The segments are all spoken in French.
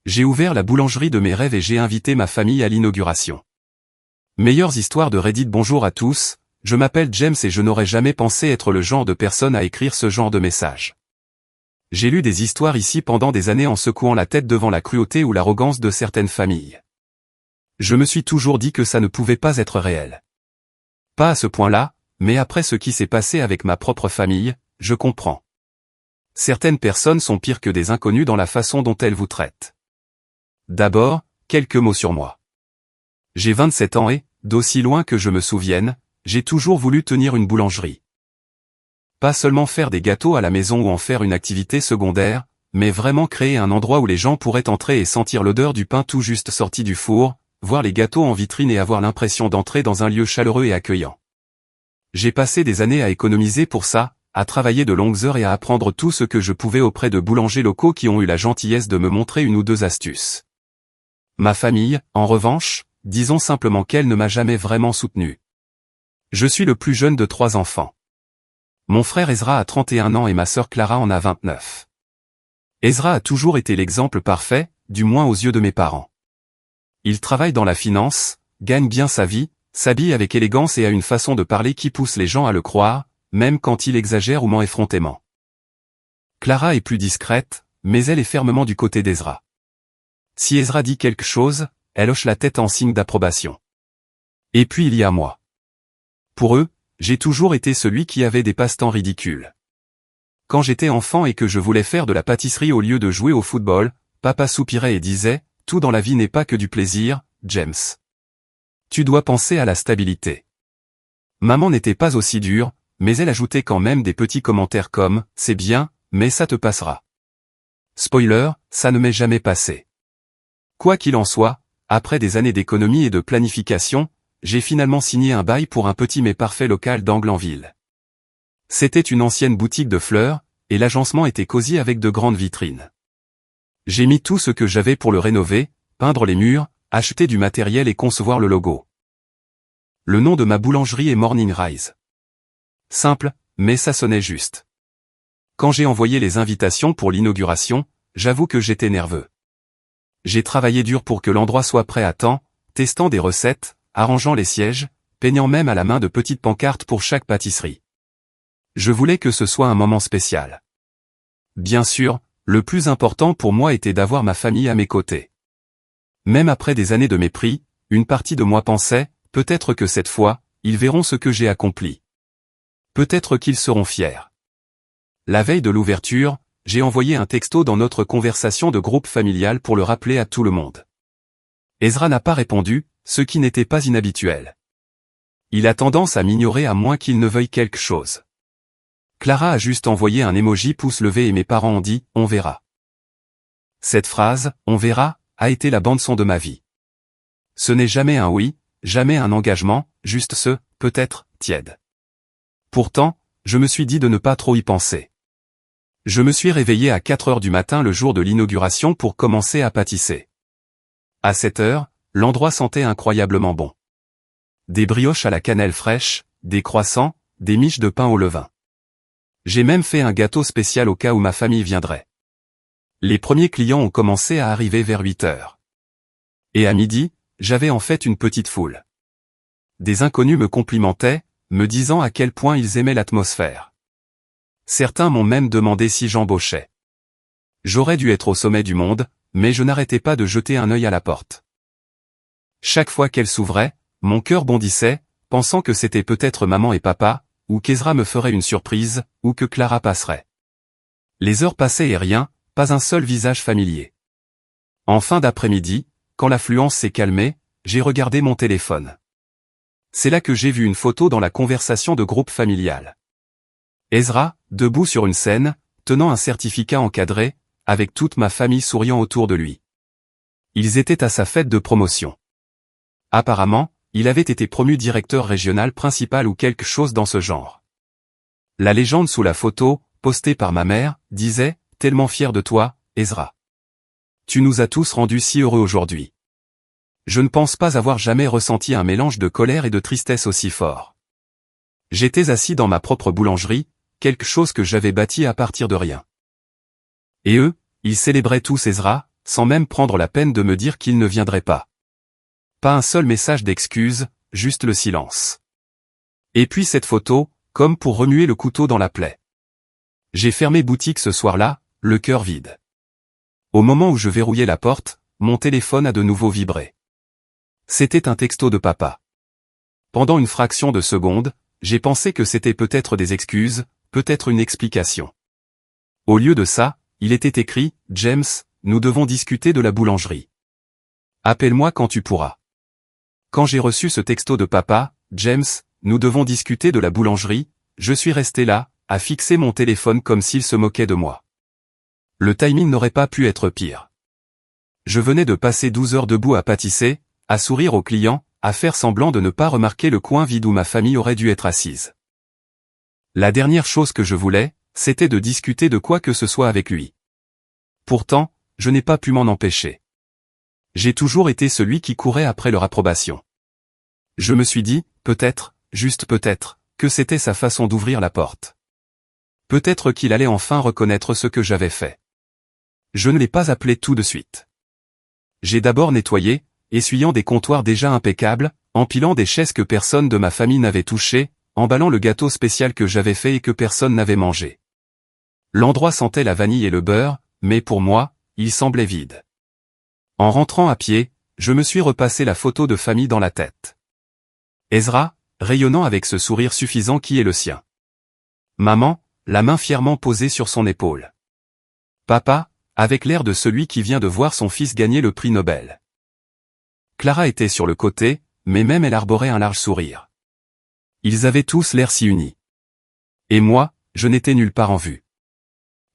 J'ai ouvert la boulangerie de mes rêves et j'ai invité ma famille à l'inauguration. Meilleures histoires de Reddit. Bonjour à tous, je m'appelle James et je n'aurais jamais pensé être le genre de personne à écrire ce genre de message. J'ai lu des histoires ici pendant des années en secouant la tête devant la cruauté ou l'arrogance de certaines familles. Je me suis toujours dit que ça ne pouvait pas être réel. Pas à ce point-là, mais après ce qui s'est passé avec ma propre famille, je comprends. Certaines personnes sont pires que des inconnus dans la façon dont elles vous traitent. D'abord, quelques mots sur moi. J'ai 27 ans et, d'aussi loin que je me souvienne, j'ai toujours voulu tenir une boulangerie. Pas seulement faire des gâteaux à la maison ou en faire une activité secondaire, mais vraiment créer un endroit où les gens pourraient entrer et sentir l'odeur du pain tout juste sorti du four, voir les gâteaux en vitrine et avoir l'impression d'entrer dans un lieu chaleureux et accueillant. J'ai passé des années à économiser pour ça, à travailler de longues heures et à apprendre tout ce que je pouvais auprès de boulangers locaux qui ont eu la gentillesse de me montrer une ou deux astuces. Ma famille, en revanche, disons simplement qu'elle ne m'a jamais vraiment soutenu. Je suis le plus jeune de 3 enfants. Mon frère Ezra a 31 ans et ma sœur Clara en a 29. Ezra a toujours été l'exemple parfait, du moins aux yeux de mes parents. Il travaille dans la finance, gagne bien sa vie, s'habille avec élégance et a une façon de parler qui pousse les gens à le croire, même quand il exagère ou ment effrontément. Clara est plus discrète, mais elle est fermement du côté d'Ezra. Si Ezra dit quelque chose, elle hoche la tête en signe d'approbation. Et puis il y a moi. Pour eux, j'ai toujours été celui qui avait des passe-temps ridicules. Quand j'étais enfant et que je voulais faire de la pâtisserie au lieu de jouer au football, papa soupirait et disait, « Tout dans la vie n'est pas que du plaisir, James. Tu dois penser à la stabilité. » Maman n'était pas aussi dure, mais elle ajoutait quand même des petits commentaires comme « C'est bien, mais ça te passera. » Spoiler, ça ne m'est jamais passé. Quoi qu'il en soit, après des années d'économie et de planification, j'ai finalement signé un bail pour un petit mais parfait local d'angle en ville. C'était une ancienne boutique de fleurs, et l'agencement était cosy avec de grandes vitrines. J'ai mis tout ce que j'avais pour le rénover, peindre les murs, acheter du matériel et concevoir le logo. Le nom de ma boulangerie est Morning Rise. Simple, mais ça sonnait juste. Quand j'ai envoyé les invitations pour l'inauguration, j'avoue que j'étais nerveux. J'ai travaillé dur pour que l'endroit soit prêt à temps, testant des recettes, arrangeant les sièges, peignant même à la main de petites pancartes pour chaque pâtisserie. Je voulais que ce soit un moment spécial. Bien sûr, le plus important pour moi était d'avoir ma famille à mes côtés. Même après des années de mépris, une partie de moi pensait, peut-être que cette fois, ils verront ce que j'ai accompli. Peut-être qu'ils seront fiers. La veille de l'ouverture, j'ai envoyé un texto dans notre conversation de groupe familial pour le rappeler à tout le monde. Ezra n'a pas répondu, ce qui n'était pas inhabituel. Il a tendance à m'ignorer à moins qu'il ne veuille quelque chose. Clara a juste envoyé un emoji pouce levé et mes parents ont dit « On verra ». Cette phrase « On verra » a été la bande-son de ma vie. Ce n'est jamais un oui, jamais un engagement, juste ce « peut-être » tiède. Pourtant, je me suis dit de ne pas trop y penser. Je me suis réveillé à 4 heures du matin le jour de l'inauguration pour commencer à pâtisser. À 7 heures, l'endroit sentait incroyablement bon. Des brioches à la cannelle fraîche, des croissants, des miches de pain au levain. J'ai même fait un gâteau spécial au cas où ma famille viendrait. Les premiers clients ont commencé à arriver vers 8 heures. Et à midi, j'avais en fait une petite foule. Des inconnus me complimentaient, me disant à quel point ils aimaient l'atmosphère. Certains m'ont même demandé si j'embauchais. J'aurais dû être au sommet du monde, mais je n'arrêtais pas de jeter un œil à la porte. Chaque fois qu'elle s'ouvrait, mon cœur bondissait, pensant que c'était peut-être maman et papa, ou qu'Ezra me ferait une surprise, ou que Clara passerait. Les heures passaient et rien, pas un seul visage familier. En fin d'après-midi, quand l'affluence s'est calmée, j'ai regardé mon téléphone. C'est là que j'ai vu une photo dans la conversation de groupe familial. Ezra, debout sur une scène, tenant un certificat encadré, avec toute ma famille souriant autour de lui. Ils étaient à sa fête de promotion. Apparemment, il avait été promu directeur régional principal ou quelque chose dans ce genre. La légende sous la photo, postée par ma mère, disait « Tellement fier de toi, Ezra. Tu nous as tous rendus si heureux aujourd'hui. » Je ne pense pas avoir jamais ressenti un mélange de colère et de tristesse aussi fort. J'étais assis dans ma propre boulangerie, quelque chose que j'avais bâti à partir de rien. Et eux, ils célébraient tous Ezra, sans même prendre la peine de me dire qu'il ne viendrait pas. Pas un seul message d'excuse, juste le silence. Et puis cette photo, comme pour remuer le couteau dans la plaie. J'ai fermé boutique ce soir-là, le cœur vide. Au moment où je verrouillais la porte, mon téléphone a de nouveau vibré. C'était un texto de papa. Pendant une fraction de seconde, j'ai pensé que c'était peut-être des excuses, peut-être une explication. Au lieu de ça, il était écrit « James, nous devons discuter de la boulangerie. Appelle-moi quand tu pourras. » Quand j'ai reçu ce texto de papa, « James, nous devons discuter de la boulangerie », je suis resté là, à fixer mon téléphone comme s'il se moquait de moi. Le timing n'aurait pas pu être pire. Je venais de passer 12 heures debout à pâtisser, à sourire aux clients, à faire semblant de ne pas remarquer le coin vide où ma famille aurait dû être assise. La dernière chose que je voulais, c'était de discuter de quoi que ce soit avec lui. Pourtant, je n'ai pas pu m'en empêcher. J'ai toujours été celui qui courait après leur approbation. Je me suis dit, peut-être, juste peut-être, que c'était sa façon d'ouvrir la porte. Peut-être qu'il allait enfin reconnaître ce que j'avais fait. Je ne l'ai pas appelé tout de suite. J'ai d'abord nettoyé, essuyant des comptoirs déjà impeccables, empilant des chaises que personne de ma famille n'avait touchées, emballant le gâteau spécial que j'avais fait et que personne n'avait mangé. L'endroit sentait la vanille et le beurre, mais pour moi, il semblait vide. En rentrant à pied, je me suis repassé la photo de famille dans la tête. Ezra, rayonnant avec ce sourire suffisant qui est le sien. Maman, la main fièrement posée sur son épaule. Papa, avec l'air de celui qui vient de voir son fils gagner le prix Nobel. Clara était sur le côté, mais même elle arborait un large sourire. Ils avaient tous l'air si unis. Et moi, je n'étais nulle part en vue.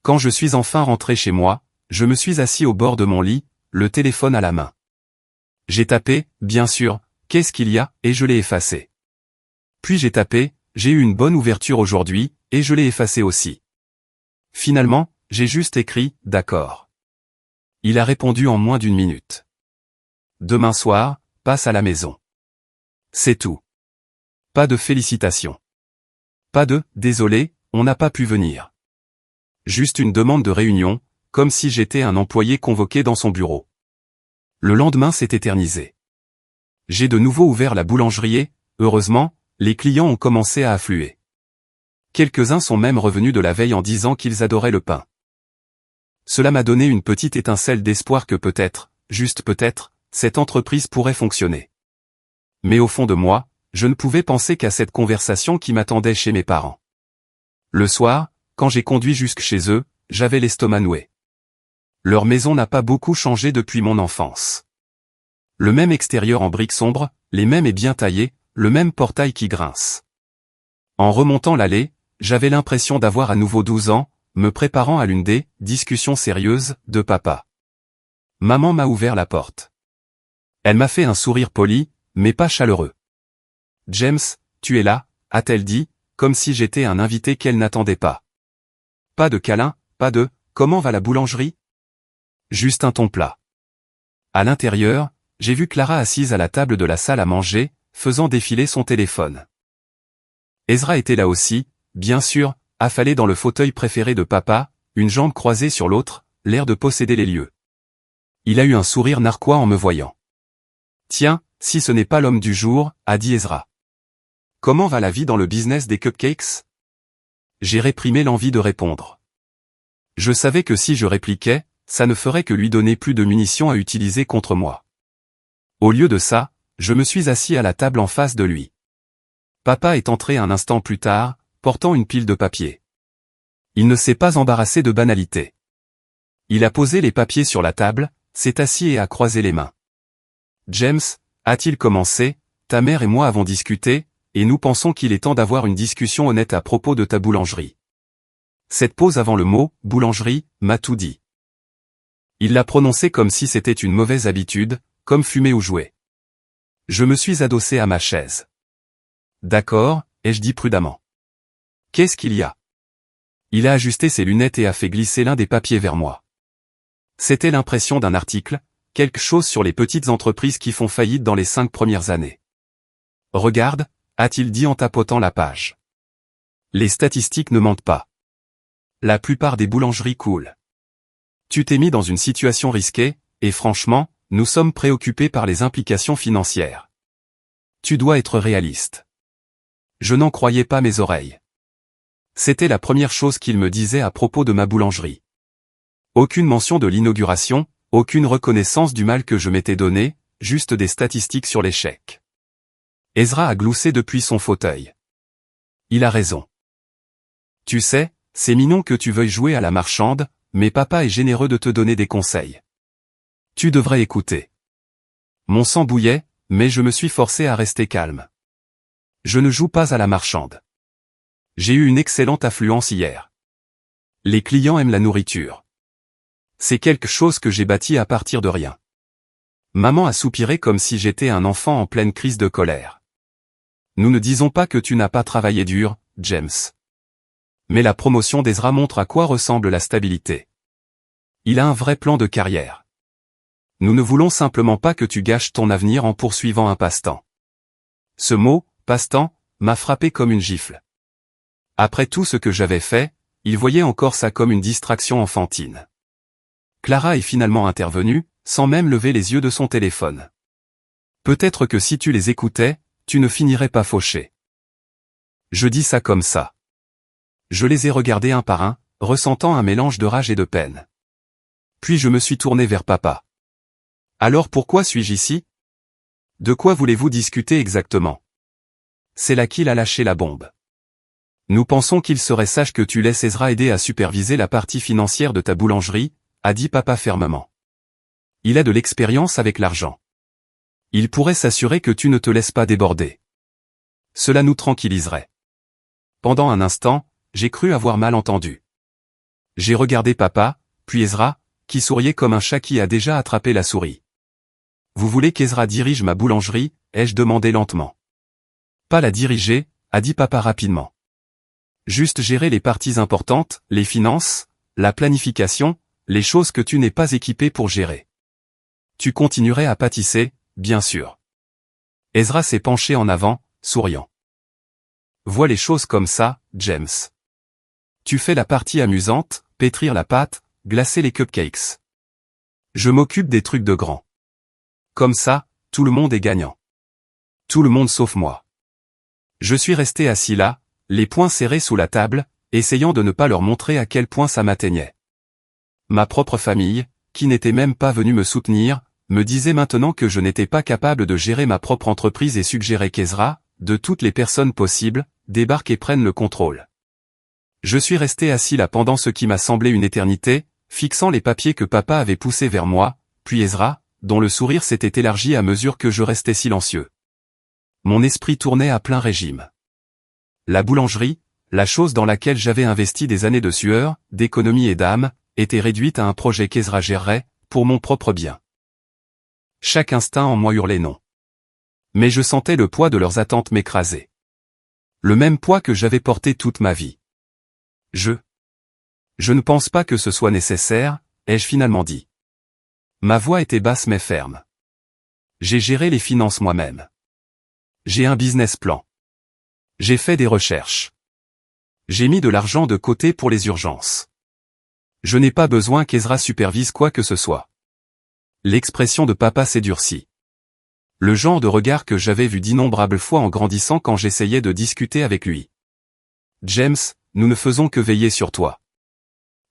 Quand je suis enfin rentré chez moi, je me suis assis au bord de mon lit, le téléphone à la main. J'ai tapé, bien sûr, qu'est-ce qu'il y a, et je l'ai effacé. Puis j'ai tapé, j'ai eu une bonne ouverture aujourd'hui, et je l'ai effacé aussi. Finalement, j'ai juste écrit, d'accord. Il a répondu en moins d'1 minute. Demain soir, passe à la maison. C'est tout. Pas de félicitations. Pas de « désolé, on n'a pas pu venir ». Juste une demande de réunion, comme si j'étais un employé convoqué dans son bureau. Le lendemain s'est éternisé. J'ai de nouveau ouvert la boulangerie et, heureusement, les clients ont commencé à affluer. Quelques-uns sont même revenus de la veille en disant qu'ils adoraient le pain. Cela m'a donné une petite étincelle d'espoir que peut-être, juste peut-être, cette entreprise pourrait fonctionner. Mais au fond de moi, je ne pouvais penser qu'à cette conversation qui m'attendait chez mes parents. Le soir, quand j'ai conduit jusque chez eux, j'avais l'estomac noué. Leur maison n'a pas beaucoup changé depuis mon enfance. Le même extérieur en briques sombres, les mêmes et bien taillés, le même portail qui grince. En remontant l'allée, j'avais l'impression d'avoir à nouveau 12 ans, me préparant à l'une des discussions sérieuses de papa. Maman m'a ouvert la porte. Elle m'a fait un sourire poli, mais pas chaleureux. « James, tu es là », a-t-elle dit, comme si j'étais un invité qu'elle n'attendait pas. Pas de câlin, pas de « comment va la boulangerie ?» Juste un ton plat. À l'intérieur, j'ai vu Clara assise à la table de la salle à manger, faisant défiler son téléphone. Ezra était là aussi, bien sûr, affalé dans le fauteuil préféré de papa, une jambe croisée sur l'autre, l'air de posséder les lieux. Il a eu un sourire narquois en me voyant. « Tiens, si ce n'est pas l'homme du jour », a dit Ezra. « Comment va la vie dans le business des cupcakes ?» J'ai réprimé l'envie de répondre. Je savais que si je répliquais, ça ne ferait que lui donner plus de munitions à utiliser contre moi. Au lieu de ça, je me suis assis à la table en face de lui. Papa est entré un instant plus tard, portant une pile de papiers. Il ne s'est pas embarrassé de banalité. Il a posé les papiers sur la table, s'est assis et a croisé les mains. « James, a-t-il commencé, ta mère et moi avons discuté, et nous pensons qu'il est temps d'avoir une discussion honnête à propos de ta boulangerie. » Cette pause avant le mot « boulangerie » m'a tout dit. Il l'a prononcé comme si c'était une mauvaise habitude, comme fumer ou jouer. Je me suis adossé à ma chaise. « D'accord », ai-je dit prudemment. « Qu'est-ce qu'il y a ?» Il a ajusté ses lunettes et a fait glisser l'un des papiers vers moi. C'était l'impression d'un article, quelque chose sur les petites entreprises qui font faillite dans les 5 premières années. « Regarde », a-t-il dit en tapotant la page. Les statistiques ne mentent pas. La plupart des boulangeries coulent. Tu t'es mis dans une situation risquée, et franchement, nous sommes préoccupés par les implications financières. Tu dois être réaliste. Je n'en croyais pas mes oreilles. C'était la première chose qu'il me disait à propos de ma boulangerie. Aucune mention de l'inauguration, aucune reconnaissance du mal que je m'étais donné, juste des statistiques sur l'échec. Ezra a gloussé depuis son fauteuil. Il a raison. Tu sais, c'est mignon que tu veuilles jouer à la marchande, mais papa est généreux de te donner des conseils. Tu devrais écouter. Mon sang bouillait, mais je me suis forcé à rester calme. Je ne joue pas à la marchande. J'ai eu une excellente affluence hier. Les clients aiment la nourriture. C'est quelque chose que j'ai bâti à partir de rien. Maman a soupiré comme si j'étais un enfant en pleine crise de colère. Nous ne disons pas que tu n'as pas travaillé dur, James. Mais la promotion d'Ezra montre à quoi ressemble la stabilité. Il a un vrai plan de carrière. Nous ne voulons simplement pas que tu gâches ton avenir en poursuivant un passe-temps. Ce mot, passe-temps, m'a frappé comme une gifle. Après tout ce que j'avais fait, il voyait encore ça comme une distraction enfantine. Clara est finalement intervenue, sans même lever les yeux de son téléphone. Peut-être que si tu les écoutais, tu ne finirais pas fauché. Je dis ça comme ça. Je les ai regardés un par un, ressentant un mélange de rage et de peine. Puis je me suis tourné vers papa. Alors pourquoi suis-je ici? De quoi voulez-vous discuter exactement? C'est là qu'il a lâché la bombe. Nous pensons qu'il serait sage que tu laisses Ezra aider à superviser la partie financière de ta boulangerie, a dit papa fermement. Il a de l'expérience avec l'argent. Il pourrait s'assurer que tu ne te laisses pas déborder. Cela nous tranquilliserait. Pendant un instant, j'ai cru avoir mal entendu. J'ai regardé papa, puis Ezra, qui souriait comme un chat qui a déjà attrapé la souris. Vous voulez qu'Ezra dirige ma boulangerie, ai-je demandé lentement. Pas la diriger, a dit papa rapidement. Juste gérer les parties importantes, les finances, la planification, les choses que tu n'es pas équipé pour gérer. Tu continuerais à pâtisser, bien sûr. Ezra s'est penché en avant, souriant. Vois les choses comme ça, James. Tu fais la partie amusante, pétrir la pâte, glacer les cupcakes. Je m'occupe des trucs de grand. Comme ça, tout le monde est gagnant. Tout le monde sauf moi. Je suis resté assis là, les poings serrés sous la table, essayant de ne pas leur montrer à quel point ça m'atteignait. Ma propre famille, qui n'était même pas venue me soutenir, me disait maintenant que je n'étais pas capable de gérer ma propre entreprise et suggérait qu'Ezra, de toutes les personnes possibles, débarque et prenne le contrôle. Je suis resté assis là pendant ce qui m'a semblé une éternité, fixant les papiers que papa avait poussés vers moi, puis Ezra, dont le sourire s'était élargi à mesure que je restais silencieux. Mon esprit tournait à plein régime. La boulangerie, la chose dans laquelle j'avais investi des années de sueur, d'économie et d'âme, était réduite à un projet qu'Ezra gérerait, pour mon propre bien. Chaque instinct en moi hurlait non. Mais je sentais le poids de leurs attentes m'écraser. Le même poids que j'avais porté toute ma vie. Je ne pense pas que ce soit nécessaire, ai-je finalement dit. Ma voix était basse mais ferme. J'ai géré les finances moi-même. J'ai un business plan. J'ai fait des recherches. J'ai mis de l'argent de côté pour les urgences. Je n'ai pas besoin qu'Ezra supervise quoi que ce soit. L'expression de papa s'est durcie. Le genre de regard que j'avais vu d'innombrables fois en grandissant quand j'essayais de discuter avec lui. James, nous ne faisons que veiller sur toi.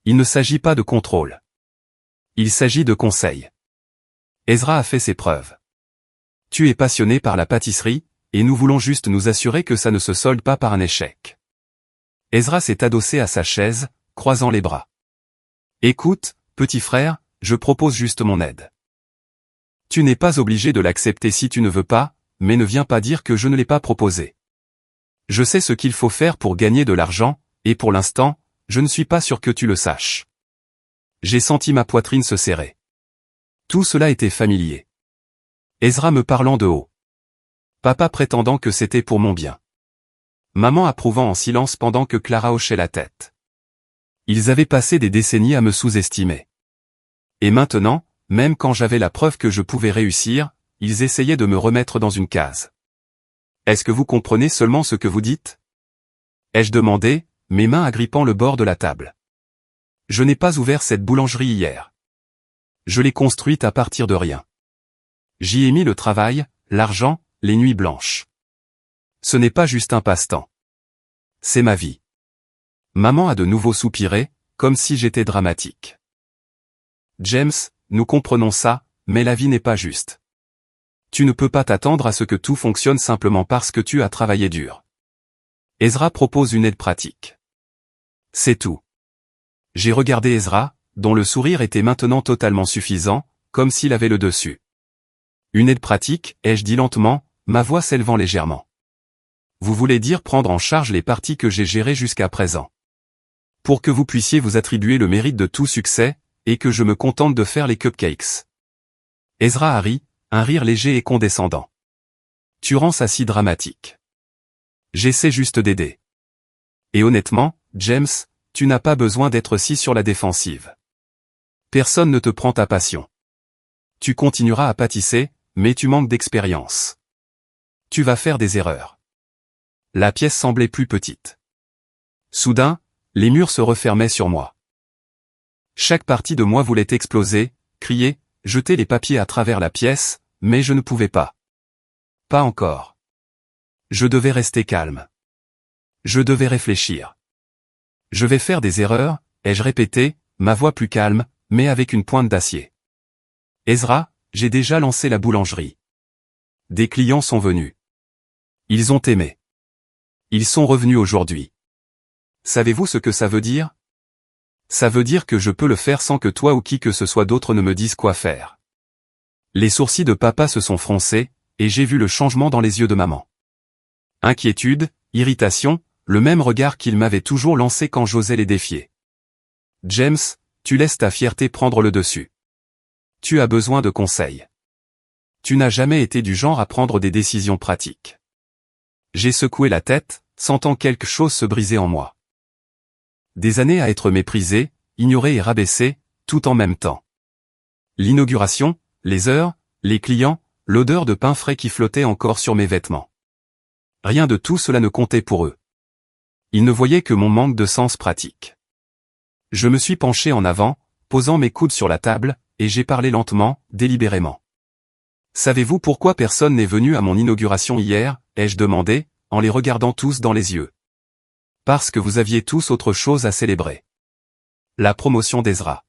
Il ne s'agit pas de contrôle. Il s'agit de conseil. Ezra a fait ses preuves. Tu es passionné par la pâtisserie, et nous voulons juste nous assurer que ça ne se solde pas par un échec. Ezra s'est adossé à sa chaise, croisant les bras. Écoute, petit frère, je propose juste mon aide. Tu n'es pas obligé de l'accepter si tu ne veux pas, mais ne viens pas dire que je ne l'ai pas proposé. Je sais ce qu'il faut faire pour gagner de l'argent, et pour l'instant, je ne suis pas sûr que tu le saches. J'ai senti ma poitrine se serrer. Tout cela était familier. Ezra me parlant de haut. Papa prétendant que c'était pour mon bien. Maman approuvant en silence pendant que Clara hochait la tête. Ils avaient passé des décennies à me sous-estimer. Et maintenant, même quand j'avais la preuve que je pouvais réussir, ils essayaient de me remettre dans une case. Est-ce que vous comprenez seulement ce que vous dites? Ai-je demandé, mes mains agrippant le bord de la table. Je n'ai pas ouvert cette boulangerie hier. Je l'ai construite à partir de rien. J'y ai mis le travail, l'argent, les nuits blanches. Ce n'est pas juste un passe-temps. C'est ma vie. Maman a de nouveau soupiré, comme si j'étais dramatique. James, nous comprenons ça, mais la vie n'est pas juste. Tu ne peux pas t'attendre à ce que tout fonctionne simplement parce que tu as travaillé dur. Ezra propose une aide pratique. C'est tout. J'ai regardé Ezra, dont le sourire était maintenant totalement suffisant, comme s'il avait le dessus. Une aide pratique, ai-je dit lentement, ma voix s'élevant légèrement. Vous voulez dire prendre en charge les parties que j'ai gérées jusqu'à présent. Pour que vous puissiez vous attribuer le mérite de tout succès, et que je me contente de faire les cupcakes. Ezra a ri, un rire léger et condescendant. Tu rends ça si dramatique. J'essaie juste d'aider. Et honnêtement, James, tu n'as pas besoin d'être si sur la défensive. Personne ne te prend ta passion. Tu continueras à pâtisser, mais tu manques d'expérience. Tu vas faire des erreurs. La pièce semblait plus petite. Soudain, les murs se refermaient sur moi. Chaque partie de moi voulait exploser, crier, jeter les papiers à travers la pièce, mais je ne pouvais pas. Pas encore. Je devais rester calme. Je devais réfléchir. Je vais faire des erreurs, ai-je répété, ma voix plus calme, mais avec une pointe d'acier. Ezra, j'ai déjà lancé la boulangerie. Des clients sont venus. Ils ont aimé. Ils sont revenus aujourd'hui. Savez-vous ce que ça veut dire? Ça veut dire que je peux le faire sans que toi ou qui que ce soit d'autre ne me dise quoi faire. Les sourcils de papa se sont froncés, et j'ai vu le changement dans les yeux de maman. Inquiétude, irritation, le même regard qu'il m'avait toujours lancé quand j'osais les défier. James, tu laisses ta fierté prendre le dessus. Tu as besoin de conseils. Tu n'as jamais été du genre à prendre des décisions pratiques. J'ai secoué la tête, sentant quelque chose se briser en moi. Des années à être méprisé, ignoré et rabaissé, tout en même temps. L'inauguration, les heures, les clients, l'odeur de pain frais qui flottait encore sur mes vêtements. Rien de tout cela ne comptait pour eux. Ils ne voyaient que mon manque de sens pratique. Je me suis penché en avant, posant mes coudes sur la table, et j'ai parlé lentement, délibérément. Savez-vous pourquoi personne n'est venu à mon inauguration hier, ai-je demandé, en les regardant tous dans les yeux. Parce que vous aviez tous autre chose à célébrer. La promotion d'Ezra.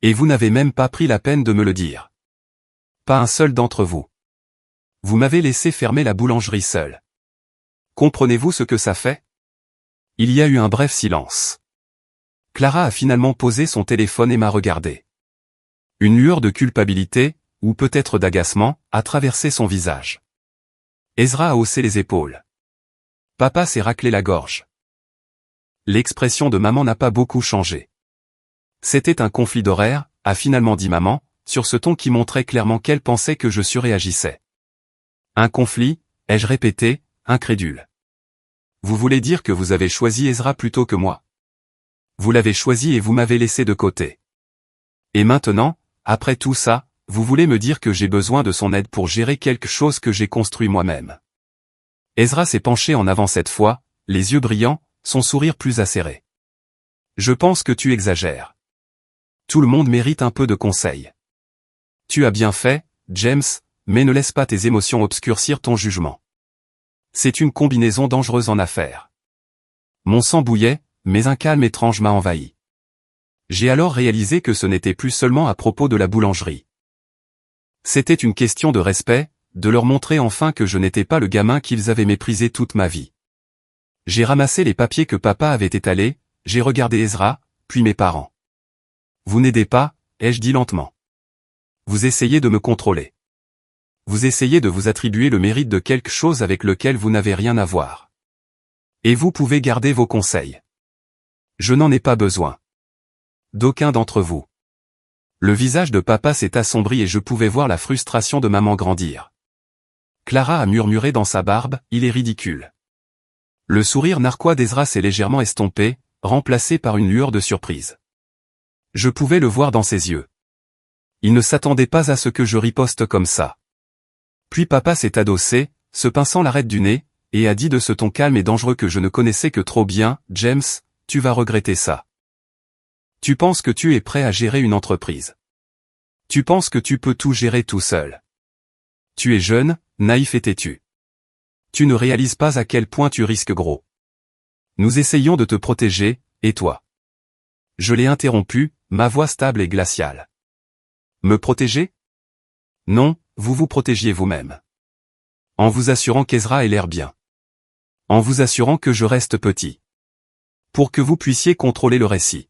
Et vous n'avez même pas pris la peine de me le dire. Pas un seul d'entre vous. Vous m'avez laissé fermer la boulangerie seule. Comprenez-vous ce que ça fait? Il y a eu un bref silence. Clara a finalement posé son téléphone et m'a regardé. Une lueur de culpabilité, ou peut-être d'agacement, a traversé son visage. Ezra a haussé les épaules. Papa s'est raclé la gorge. L'expression de maman n'a pas beaucoup changé. C'était un conflit d'horaire, a finalement dit maman, sur ce ton qui montrait clairement qu'elle pensait que je surréagissais. Un conflit, ai-je répété, incrédule. Vous voulez dire que vous avez choisi Ezra plutôt que moi? Vous l'avez choisi et vous m'avez laissé de côté. Et maintenant, après tout ça, vous voulez me dire que j'ai besoin de son aide pour gérer quelque chose que j'ai construit moi-même. Ezra s'est penché en avant cette fois, les yeux brillants, son sourire plus acéré. Je pense que tu exagères. Tout le monde mérite un peu de conseils. Tu as bien fait, James, mais ne laisse pas tes émotions obscurcir ton jugement. C'est une combinaison dangereuse en affaires. Mon sang bouillait, mais un calme étrange m'a envahi. J'ai alors réalisé que ce n'était plus seulement à propos de la boulangerie. C'était une question de respect, de leur montrer enfin que je n'étais pas le gamin qu'ils avaient méprisé toute ma vie. J'ai ramassé les papiers que papa avait étalés, j'ai regardé Ezra, puis mes parents. Vous n'aidez pas, ai-je dit lentement. Vous essayez de me contrôler. Vous essayez de vous attribuer le mérite de quelque chose avec lequel vous n'avez rien à voir. Et vous pouvez garder vos conseils. Je n'en ai pas besoin. D'aucun d'entre vous. Le visage de papa s'est assombri et je pouvais voir la frustration de maman grandir. Clara a murmuré dans sa barbe, il est ridicule. Le sourire narquois d'Ezra s'est légèrement estompé, remplacé par une lueur de surprise. Je pouvais le voir dans ses yeux. Il ne s'attendait pas à ce que je riposte comme ça. Puis papa s'est adossé, se pinçant l'arête du nez, et a dit de ce ton calme et dangereux que je ne connaissais que trop bien, James, tu vas regretter ça. Tu penses que tu es prêt à gérer une entreprise. Tu penses que tu peux tout gérer tout seul. Tu es jeune, naïf et têtu. Tu ne réalises pas à quel point tu risques gros. Nous essayons de te protéger, et toi? Je l'ai interrompu, ma voix stable et glaciale. Me protéger? Non, vous vous protégiez vous-même. En vous assurant qu'Ezra ait l'air bien. En vous assurant que je reste petit. Pour que vous puissiez contrôler le récit.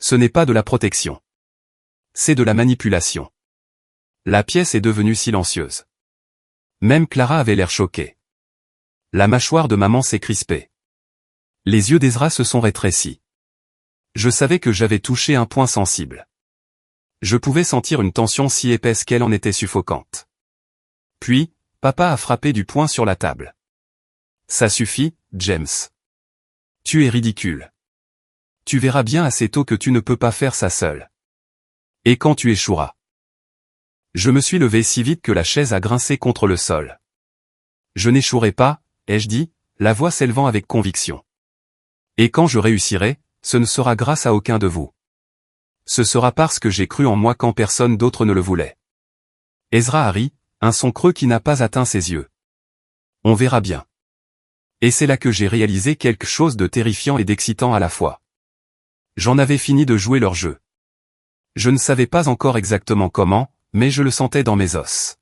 Ce n'est pas de la protection. C'est de la manipulation. La pièce est devenue silencieuse. Même Clara avait l'air choquée. La mâchoire de maman s'est crispée. Les yeux d'Ezra se sont rétrécis. Je savais que j'avais touché un point sensible. Je pouvais sentir une tension si épaisse qu'elle en était suffocante. Puis, papa a frappé du poing sur la table. Ça suffit, James. Tu es ridicule. Tu verras bien assez tôt que tu ne peux pas faire ça seul. Et quand tu échoueras. Je me suis levé si vite que la chaise a grincé contre le sol. Je n'échouerai pas, ai-je dit, la voix s'élevant avec conviction. Et quand je réussirai, ce ne sera grâce à aucun de vous. Ce sera parce que j'ai cru en moi quand personne d'autre ne le voulait. Ezra a ri, un son creux qui n'a pas atteint ses yeux. On verra bien. Et c'est là que j'ai réalisé quelque chose de terrifiant et d'excitant à la fois. J'en avais fini de jouer leur jeu. Je ne savais pas encore exactement comment, mais je le sentais dans mes os.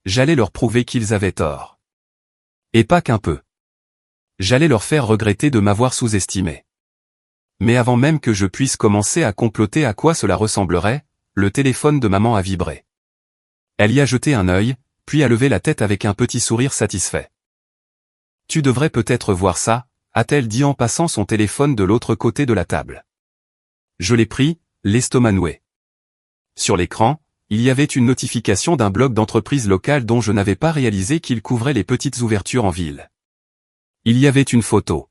J'allais leur prouver qu'ils avaient tort. Et pas qu'un peu. J'allais leur faire regretter de m'avoir sous-estimé. Mais avant même que je puisse commencer à comploter à quoi cela ressemblerait, le téléphone de maman a vibré. Elle y a jeté un œil, puis a levé la tête avec un petit sourire satisfait. « Tu devrais peut-être voir ça », a-t-elle dit en passant son téléphone de l'autre côté de la table. Je l'ai pris, l'estomac noué. Sur l'écran, il y avait une notification d'un blog d'entreprise locale dont je n'avais pas réalisé qu'il couvrait les petites ouvertures en ville. Il y avait une photo.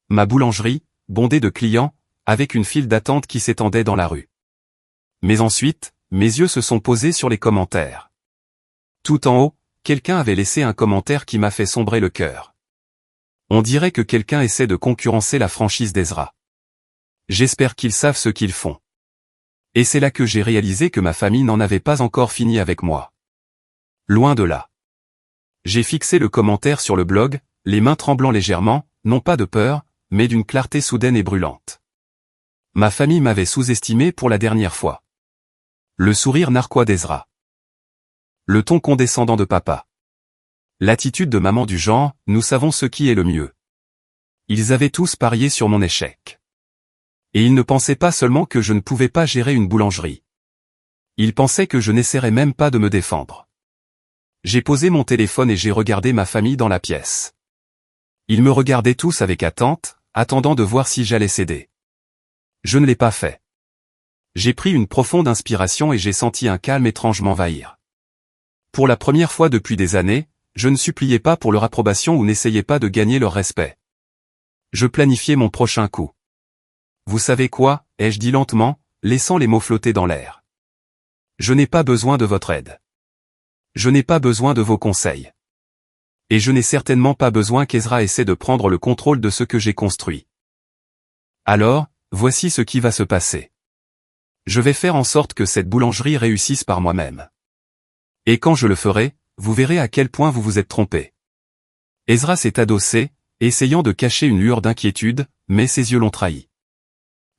Ma boulangerie, bondée de clients, avec une file d'attente qui s'étendait dans la rue. Mais ensuite, mes yeux se sont posés sur les commentaires. Tout en haut, quelqu'un avait laissé un commentaire qui m'a fait sombrer le cœur. On dirait que quelqu'un essaie de concurrencer la franchise d'Ezra. J'espère qu'ils savent ce qu'ils font. Et c'est là que j'ai réalisé que ma famille n'en avait pas encore fini avec moi. Loin de là. J'ai fixé le commentaire sur le blog, les mains tremblant légèrement, non pas de peur, mais d'une clarté soudaine et brûlante. Ma famille m'avait sous-estimé pour la dernière fois. Le sourire narquois d'Ezra. Le ton condescendant de papa. L'attitude de maman du genre, nous savons ce qui est le mieux. Ils avaient tous parié sur mon échec. Et ils ne pensaient pas seulement que je ne pouvais pas gérer une boulangerie. Ils pensaient que je n'essaierais même pas de me défendre. J'ai posé mon téléphone et j'ai regardé ma famille dans la pièce. Ils me regardaient tous avec attente, attendant de voir si j'allais céder. Je ne l'ai pas fait. J'ai pris une profonde inspiration et j'ai senti un calme étrange m'envahir. Pour la première fois depuis des années, je ne suppliais pas pour leur approbation ou n'essayais pas de gagner leur respect. Je planifiais mon prochain coup. Vous savez quoi, ai-je dit lentement, laissant les mots flotter dans l'air. Je n'ai pas besoin de votre aide. Je n'ai pas besoin de vos conseils. Et je n'ai certainement pas besoin qu'Ezra essaie de prendre le contrôle de ce que j'ai construit. Alors, voici ce qui va se passer. Je vais faire en sorte que cette boulangerie réussisse par moi-même. Et quand je le ferai, vous verrez à quel point vous vous êtes trompé. Ezra s'est adossé, essayant de cacher une lueur d'inquiétude, mais ses yeux l'ont trahi.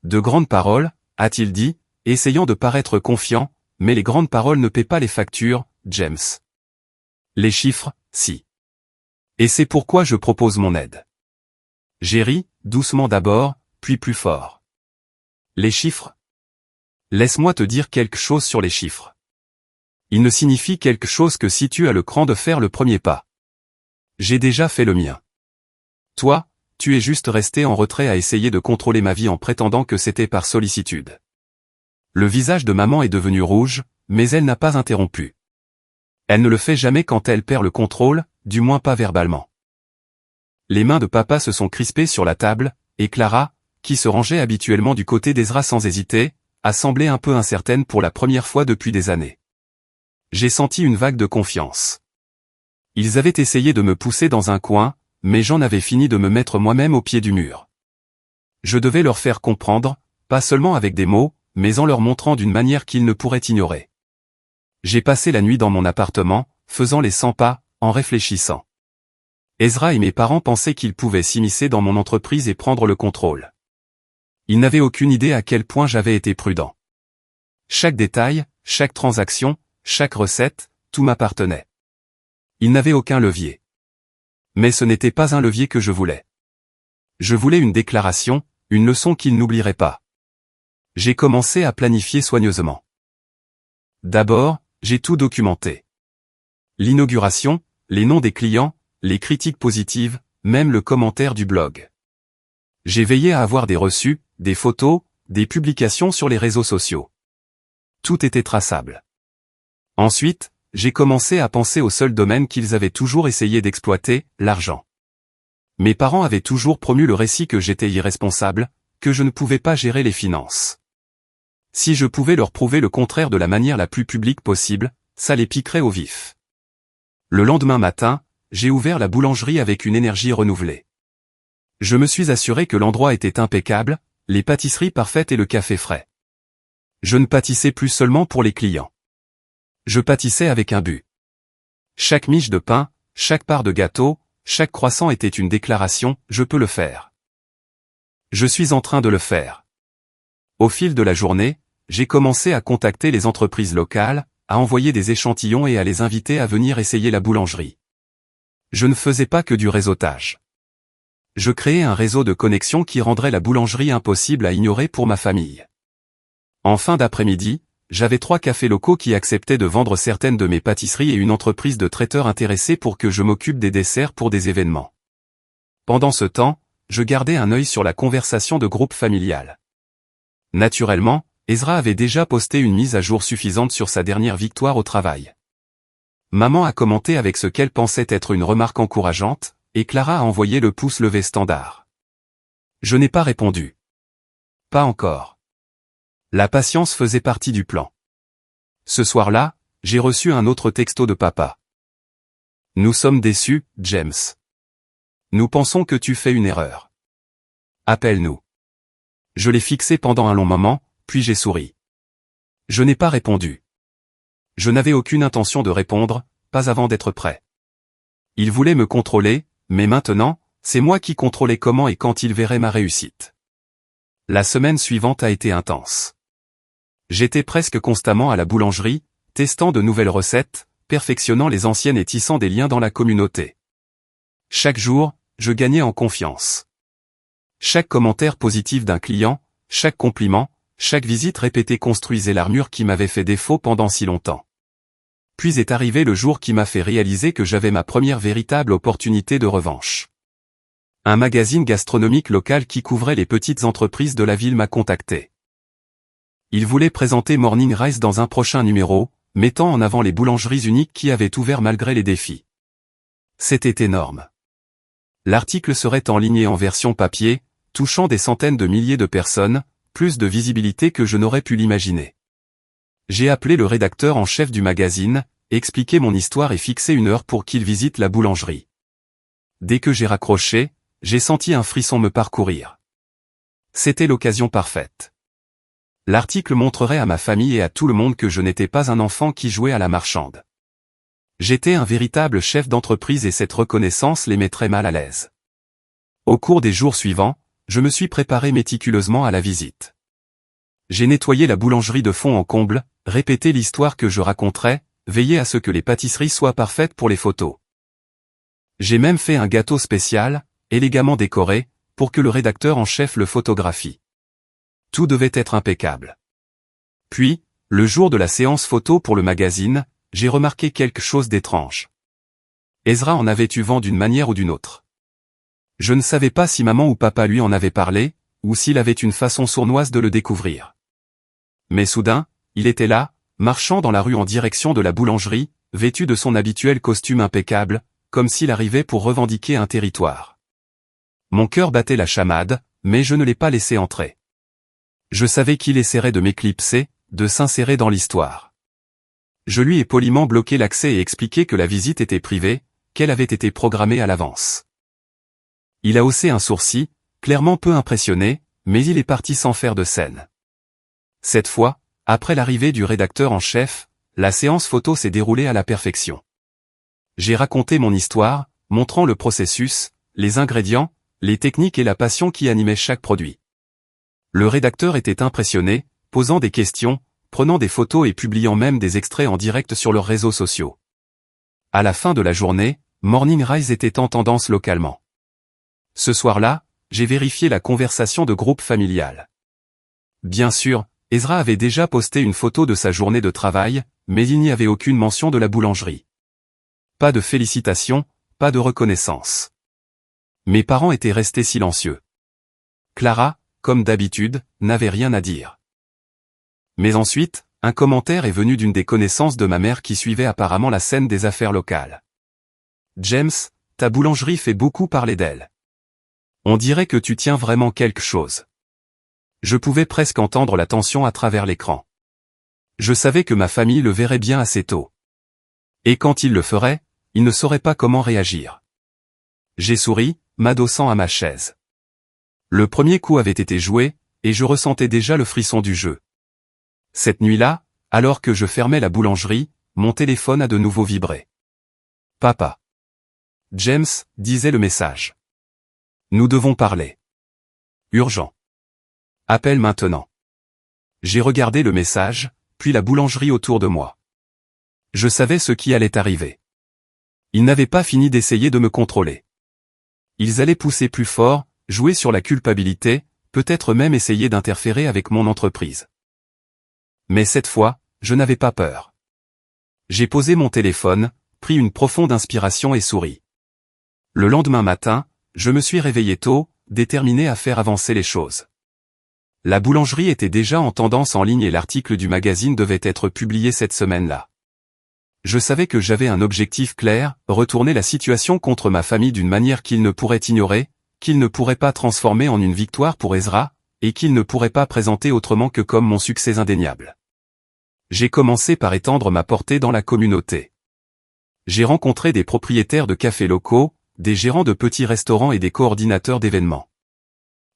De grandes paroles, a-t-il dit, essayant de paraître confiant, mais les grandes paroles ne paient pas les factures, James. Les chiffres, si. Et c'est pourquoi je propose mon aide. J'ai ri, doucement d'abord, puis plus fort. Les chiffres? Laisse-moi te dire quelque chose sur les chiffres. Ils ne signifient quelque chose que si tu as le cran de faire le premier pas. J'ai déjà fait le mien. Toi, tu es juste resté en retrait à essayer de contrôler ma vie en prétendant que c'était par sollicitude. Le visage de maman est devenu rouge, mais elle n'a pas interrompu. Elle ne le fait jamais quand elle perd le contrôle, du moins pas verbalement. Les mains de papa se sont crispées sur la table, et Clara, qui se rangeait habituellement du côté d'Ezra sans hésiter, a semblé un peu incertaine pour la première fois depuis des années. J'ai senti une vague de confiance. Ils avaient essayé de me pousser dans un coin, mais j'en avais fini de me mettre moi-même au pied du mur. Je devais leur faire comprendre, pas seulement avec des mots, mais en leur montrant d'une manière qu'ils ne pourraient ignorer. J'ai passé la nuit dans mon appartement, faisant les 100 pas, en réfléchissant. Ezra et mes parents pensaient qu'ils pouvaient s'immiscer dans mon entreprise et prendre le contrôle. Ils n'avaient aucune idée à quel point j'avais été prudent. Chaque détail, chaque transaction, chaque recette, tout m'appartenait. Ils n'avaient aucun levier. Mais ce n'était pas un levier que je voulais. Je voulais une déclaration, une leçon qu'ils n'oublieraient pas. J'ai commencé à planifier soigneusement. D'abord, j'ai tout documenté. L'inauguration, les noms des clients, les critiques positives, même le commentaire du blog. J'ai veillé à avoir des reçus, des photos, des publications sur les réseaux sociaux. Tout était traçable. Ensuite, j'ai commencé à penser au seul domaine qu'ils avaient toujours essayé d'exploiter, l'argent. Mes parents avaient toujours promu le récit que j'étais irresponsable, que je ne pouvais pas gérer les finances. Si je pouvais leur prouver le contraire de la manière la plus publique possible, ça les piquerait au vif. Le lendemain matin, j'ai ouvert la boulangerie avec une énergie renouvelée. Je me suis assuré que l'endroit était impeccable, les pâtisseries parfaites et le café frais. Je ne pâtissais plus seulement pour les clients. Je pâtissais avec un but. Chaque miche de pain, chaque part de gâteau, chaque croissant était une déclaration, je peux le faire. Je suis en train de le faire. Au fil de la journée, j'ai commencé à contacter les entreprises locales, à envoyer des échantillons et à les inviter à venir essayer la boulangerie. Je ne faisais pas que du réseautage. Je créais un réseau de connexions qui rendrait la boulangerie impossible à ignorer pour ma famille. En fin d'après-midi, j'avais 3 cafés locaux qui acceptaient de vendre certaines de mes pâtisseries et une entreprise de traiteurs intéressée pour que je m'occupe des desserts pour des événements. Pendant ce temps, je gardais un œil sur la conversation de groupe familial. Naturellement, Ezra avait déjà posté une mise à jour suffisante sur sa dernière victoire au travail. Maman a commenté avec ce qu'elle pensait être une remarque encourageante, et Clara a envoyé le pouce levé standard. Je n'ai pas répondu. Pas encore. La patience faisait partie du plan. Ce soir-là, j'ai reçu un autre texto de papa. Nous sommes déçus, James. Nous pensons que tu fais une erreur. Appelle-nous. Je l'ai fixé pendant un long moment, puis j'ai souri. Je n'ai pas répondu. Je n'avais aucune intention de répondre, pas avant d'être prêt. Il voulait me contrôler, mais maintenant, c'est moi qui contrôlais comment et quand il verrait ma réussite. La semaine suivante a été intense. J'étais presque constamment à la boulangerie, testant de nouvelles recettes, perfectionnant les anciennes et tissant des liens dans la communauté. Chaque jour, je gagnais en confiance. Chaque commentaire positif d'un client, chaque compliment, chaque visite répétée construisait l'armure qui m'avait fait défaut pendant si longtemps. Puis est arrivé le jour qui m'a fait réaliser que j'avais ma première véritable opportunité de revanche. Un magazine gastronomique local qui couvrait les petites entreprises de la ville m'a contacté. Il voulait présenter Morning Rise dans un prochain numéro, mettant en avant les boulangeries uniques qui avaient ouvert malgré les défis. C'était énorme. L'article serait enligné en version papier, touchant des centaines de milliers de personnes, plus de visibilité que je n'aurais pu l'imaginer. J'ai appelé le rédacteur en chef du magazine, expliqué mon histoire et fixé une heure pour qu'il visite la boulangerie. Dès que j'ai raccroché, j'ai senti un frisson me parcourir. C'était l'occasion parfaite. L'article montrerait à ma famille et à tout le monde que je n'étais pas un enfant qui jouait à la marchande. J'étais un véritable chef d'entreprise et cette reconnaissance les mettrait mal à l'aise. Au cours des jours suivants, je me suis préparé méticuleusement à la visite. J'ai nettoyé la boulangerie de fond en comble, répété l'histoire que je raconterais, veillé à ce que les pâtisseries soient parfaites pour les photos. J'ai même fait un gâteau spécial, élégamment décoré, pour que le rédacteur en chef le photographie. Tout devait être impeccable. Puis, le jour de la séance photo pour le magazine, j'ai remarqué quelque chose d'étrange. Ezra en avait eu vent d'une manière ou d'une autre. Je ne savais pas si maman ou papa lui en avait parlé, ou s'il avait une façon sournoise de le découvrir. Mais soudain, il était là, marchant dans la rue en direction de la boulangerie, vêtu de son habituel costume impeccable, comme s'il arrivait pour revendiquer un territoire. Mon cœur battait la chamade, mais je ne l'ai pas laissé entrer. Je savais qu'il essaierait de m'éclipser, de s'insérer dans l'histoire. Je lui ai poliment bloqué l'accès et expliqué que la visite était privée, qu'elle avait été programmée à l'avance. Il a haussé un sourcil, clairement peu impressionné, mais il est parti sans faire de scène. Cette fois, après l'arrivée du rédacteur en chef, la séance photo s'est déroulée à la perfection. J'ai raconté mon histoire, montrant le processus, les ingrédients, les techniques et la passion qui animaient chaque produit. Le rédacteur était impressionné, posant des questions, prenant des photos et publiant même des extraits en direct sur leurs réseaux sociaux. À la fin de la journée, Morning Rise était en tendance localement. Ce soir-là, j'ai vérifié la conversation de groupe familial. Bien sûr, Ezra avait déjà posté une photo de sa journée de travail, mais il n'y avait aucune mention de la boulangerie. Pas de félicitations, pas de reconnaissance. Mes parents étaient restés silencieux. Clara, comme d'habitude, n'avait rien à dire. Mais ensuite, un commentaire est venu d'une des connaissances de ma mère qui suivait apparemment la scène des affaires locales. James, ta boulangerie fait beaucoup parler d'elle. On dirait que tu tiens vraiment quelque chose. Je pouvais presque entendre la tension à travers l'écran. Je savais que ma famille le verrait bien assez tôt. Et quand il le ferait, il ne saurait pas comment réagir. J'ai souri, m'adossant à ma chaise. Le premier coup avait été joué, et je ressentais déjà le frisson du jeu. Cette nuit-là, alors que je fermais la boulangerie, mon téléphone a de nouveau vibré. Papa. James, disait le message. Nous devons parler. Urgent. Appelle maintenant. J'ai regardé le message, puis la boulangerie autour de moi. Je savais ce qui allait arriver. Ils n'avaient pas fini d'essayer de me contrôler. Ils allaient pousser plus fort, jouer sur la culpabilité, peut-être même essayer d'interférer avec mon entreprise. Mais cette fois, je n'avais pas peur. J'ai posé mon téléphone, pris une profonde inspiration et souri. Le lendemain matin, je me suis réveillé tôt, déterminé à faire avancer les choses. La boulangerie était déjà en tendance en ligne et l'article du magazine devait être publié cette semaine-là. Je savais que j'avais un objectif clair, retourner la situation contre ma famille d'une manière qu'il ne pourrait ignorer, qu'il ne pourrait pas transformer en une victoire pour Ezra, et qu'il ne pourrait pas présenter autrement que comme mon succès indéniable. J'ai commencé par étendre ma portée dans la communauté. J'ai rencontré des propriétaires de cafés locaux, des gérants de petits restaurants et des coordinateurs d'événements.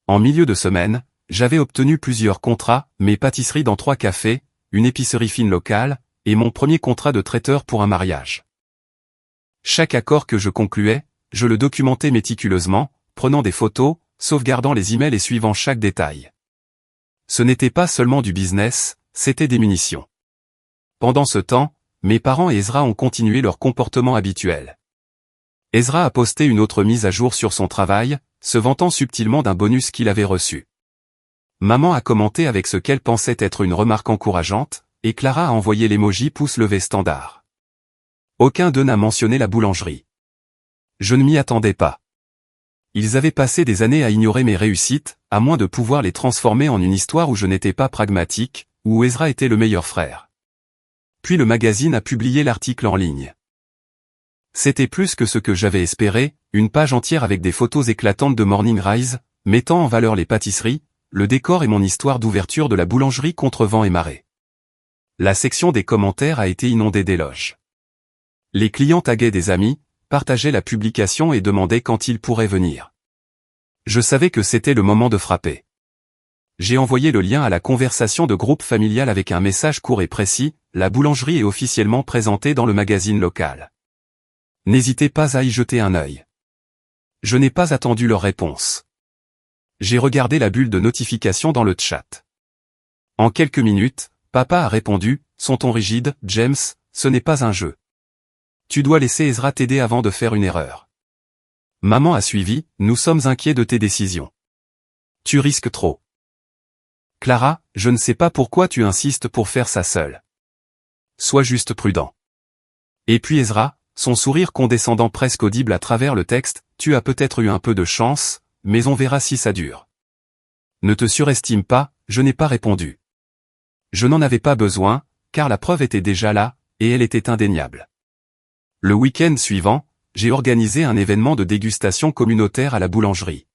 En milieu de semaine, j'avais obtenu plusieurs contrats, mes pâtisseries dans 3 cafés, une épicerie fine locale, et mon premier contrat de traiteur pour un mariage. Chaque accord que je concluais, je le documentais méticuleusement, prenant des photos, sauvegardant les emails et suivant chaque détail. Ce n'était pas seulement du business, c'était des munitions. Pendant ce temps, mes parents et Ezra ont continué leur comportement habituel. Ezra a posté une autre mise à jour sur son travail, se vantant subtilement d'un bonus qu'il avait reçu. Maman a commenté avec ce qu'elle pensait être une remarque encourageante, et Clara a envoyé l'emoji pouce levé standard. Aucun d'eux n'a mentionné la boulangerie. Je ne m'y attendais pas. Ils avaient passé des années à ignorer mes réussites, à moins de pouvoir les transformer en une histoire où je n'étais pas pragmatique, où Ezra était le meilleur frère. Puis le magazine a publié l'article en ligne. C'était plus que ce que j'avais espéré, une page entière avec des photos éclatantes de Morning Rise, mettant en valeur les pâtisseries, le décor et mon histoire d'ouverture de la boulangerie contre vent et marée. La section des commentaires a été inondée d'éloges. Les clients taguaient des amis, partageaient la publication et demandaient quand ils pourraient venir. Je savais que c'était le moment de frapper. J'ai envoyé le lien à la conversation de groupe familial avec un message court et précis, la boulangerie est officiellement présentée dans le magazine local. N'hésitez pas à y jeter un œil. Je n'ai pas attendu leur réponse. J'ai regardé la bulle de notification dans le chat. En quelques minutes, papa a répondu, son ton rigide, James, ce n'est pas un jeu. Tu dois laisser Ezra t'aider avant de faire une erreur. Maman a suivi, nous sommes inquiets de tes décisions. Tu risques trop. Clara, je ne sais pas pourquoi tu insistes pour faire ça seule. Sois juste prudent. Et puis Ezra, son sourire condescendant presque audible à travers le texte, tu as peut-être eu un peu de chance, mais on verra si ça dure. Ne te surestime pas, je n'ai pas répondu. Je n'en avais pas besoin, car la preuve était déjà là, et elle était indéniable. Le week-end suivant, j'ai organisé un événement de dégustation communautaire à la boulangerie.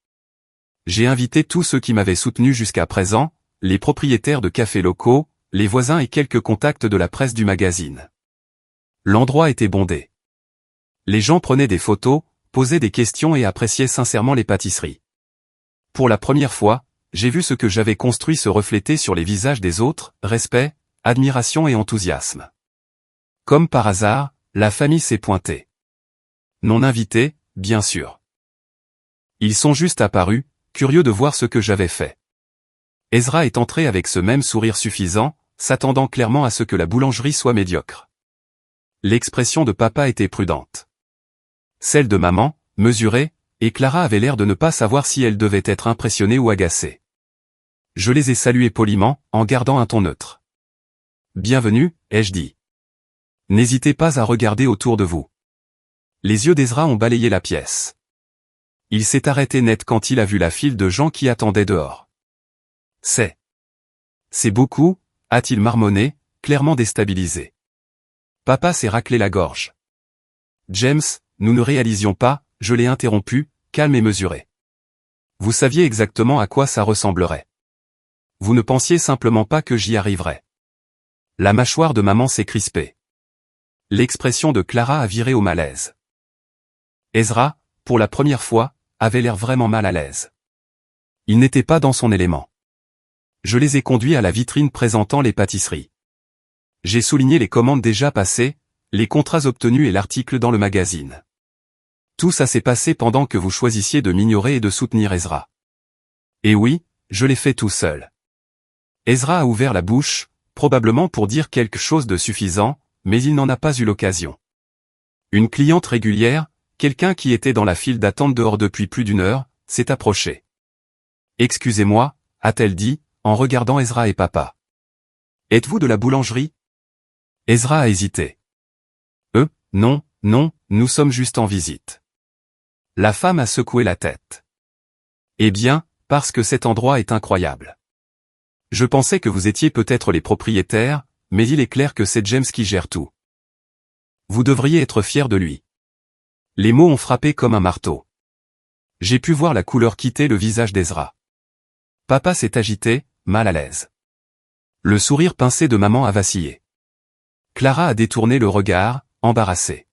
J'ai invité tous ceux qui m'avaient soutenu jusqu'à présent, les propriétaires de cafés locaux, les voisins et quelques contacts de la presse du magazine. L'endroit était bondé. Les gens prenaient des photos, posaient des questions et appréciaient sincèrement les pâtisseries. Pour la première fois, j'ai vu ce que j'avais construit se refléter sur les visages des autres, respect, admiration et enthousiasme. Comme par hasard, la famille s'est pointée. Non invité, bien sûr. Ils sont juste apparus, curieux de voir ce que j'avais fait. Ezra est entré avec ce même sourire suffisant, s'attendant clairement à ce que la boulangerie soit médiocre. L'expression de papa était prudente. Celle de maman, mesurée, et Clara avait l'air de ne pas savoir si elle devait être impressionnée ou agacée. Je les ai salués poliment, en gardant un ton neutre. Bienvenue, ai-je dit. N'hésitez pas à regarder autour de vous. Les yeux d'Ezra ont balayé la pièce. Il s'est arrêté net quand il a vu la file de gens qui attendaient dehors. C'est beaucoup, a-t-il marmonné, clairement déstabilisé. Papa s'est raclé la gorge. James, nous ne réalisions pas, je l'ai interrompu, calme et mesuré. Vous saviez exactement à quoi ça ressemblerait. Vous ne pensiez simplement pas que j'y arriverais. La mâchoire de maman s'est crispée. L'expression de Clara a viré au malaise. Ezra, pour la première fois, avait l'air vraiment mal à l'aise. Il n'était pas dans son élément. Je les ai conduits à la vitrine présentant les pâtisseries. J'ai souligné les commandes déjà passées, les contrats obtenus et l'article dans le magazine. Tout ça s'est passé pendant que vous choisissiez de m'ignorer et de soutenir Ezra. Et oui, je l'ai fait tout seul. Ezra a ouvert la bouche, probablement pour dire quelque chose de suffisant, mais il n'en a pas eu l'occasion. Une cliente régulière, quelqu'un qui était dans la file d'attente dehors depuis plus d'une heure, s'est approchée. « Excusez-moi » a-t-elle dit, en regardant Ezra et papa. « Êtes-vous de la boulangerie » Ezra a hésité. « Non, nous sommes juste en visite. » La femme a secoué la tête. « Eh bien, parce que cet endroit est incroyable. Je pensais que vous étiez peut-être les propriétaires, mais il est clair que c'est James qui gère tout. Vous devriez être fier de lui. » Les mots ont frappé comme un marteau. J'ai pu voir la couleur quitter le visage d'Ezra. Papa s'est agité, mal à l'aise. Le sourire pincé de maman a vacillé. Clara a détourné le regard, embarrassée.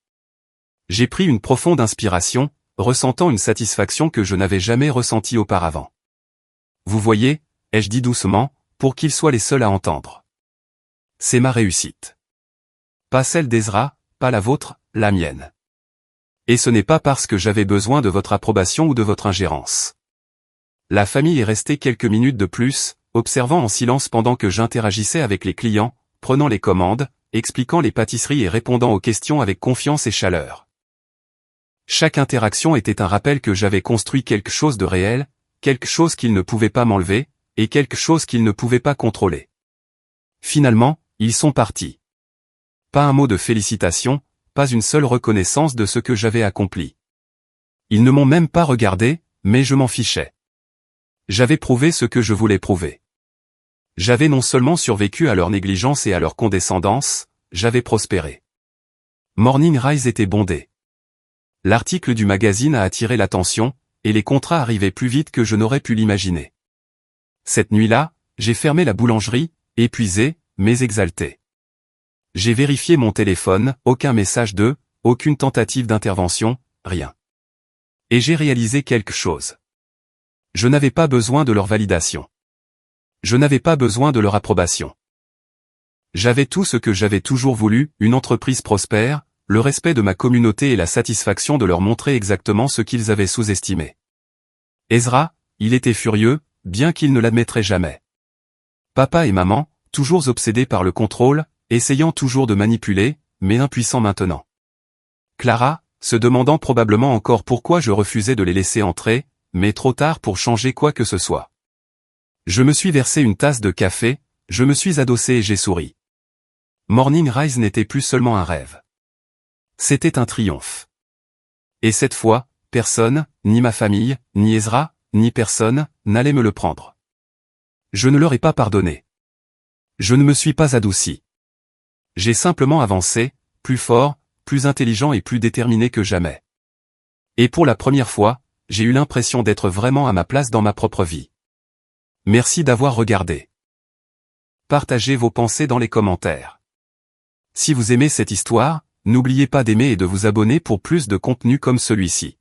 J'ai pris une profonde inspiration, ressentant une satisfaction que je n'avais jamais ressentie auparavant. Vous voyez, ai-je dit doucement, pour qu'ils soient les seuls à entendre. C'est ma réussite. Pas celle d'Ezra, pas la vôtre, la mienne. Et ce n'est pas parce que j'avais besoin de votre approbation ou de votre ingérence. La famille est restée quelques minutes de plus, observant en silence pendant que j'interagissais avec les clients, prenant les commandes, expliquant les pâtisseries et répondant aux questions avec confiance et chaleur. Chaque interaction était un rappel que j'avais construit quelque chose de réel, quelque chose qu'ils ne pouvaient pas m'enlever, et quelque chose qu'ils ne pouvaient pas contrôler. Finalement, ils sont partis. Pas un mot de félicitations, pas une seule reconnaissance de ce que j'avais accompli. Ils ne m'ont même pas regardé, mais je m'en fichais. J'avais prouvé ce que je voulais prouver. J'avais non seulement survécu à leur négligence et à leur condescendance, j'avais prospéré. Morning Rise était bondé. L'article du magazine a attiré l'attention, et les contrats arrivaient plus vite que je n'aurais pu l'imaginer. Cette nuit-là, j'ai fermé la boulangerie, épuisé, mais exalté. J'ai vérifié mon téléphone, aucun message aucune tentative d'intervention, rien. Et j'ai réalisé quelque chose. Je n'avais pas besoin de leur validation. Je n'avais pas besoin de leur approbation. J'avais tout ce que j'avais toujours voulu, une entreprise prospère, le respect de ma communauté et la satisfaction de leur montrer exactement ce qu'ils avaient sous-estimé. Ezra, il était furieux, bien qu'il ne l'admettrait jamais. Papa et maman, toujours obsédés par le contrôle, essayant toujours de manipuler, mais impuissants maintenant. Clara, se demandant probablement encore pourquoi je refusais de les laisser entrer, mais trop tard pour changer quoi que ce soit. Je me suis versé une tasse de café, je me suis adossé et j'ai souri. Morning Rise n'était plus seulement un rêve. C'était un triomphe. Et cette fois, personne, ni ma famille, ni Ezra, ni personne, n'allait me le prendre. Je ne leur ai pas pardonné. Je ne me suis pas adouci. J'ai simplement avancé, plus fort, plus intelligent et plus déterminé que jamais. Et pour la première fois, j'ai eu l'impression d'être vraiment à ma place dans ma propre vie. Merci d'avoir regardé. Partagez vos pensées dans les commentaires. Si vous aimez cette histoire, n'oubliez pas d'aimer et de vous abonner pour plus de contenu comme celui-ci.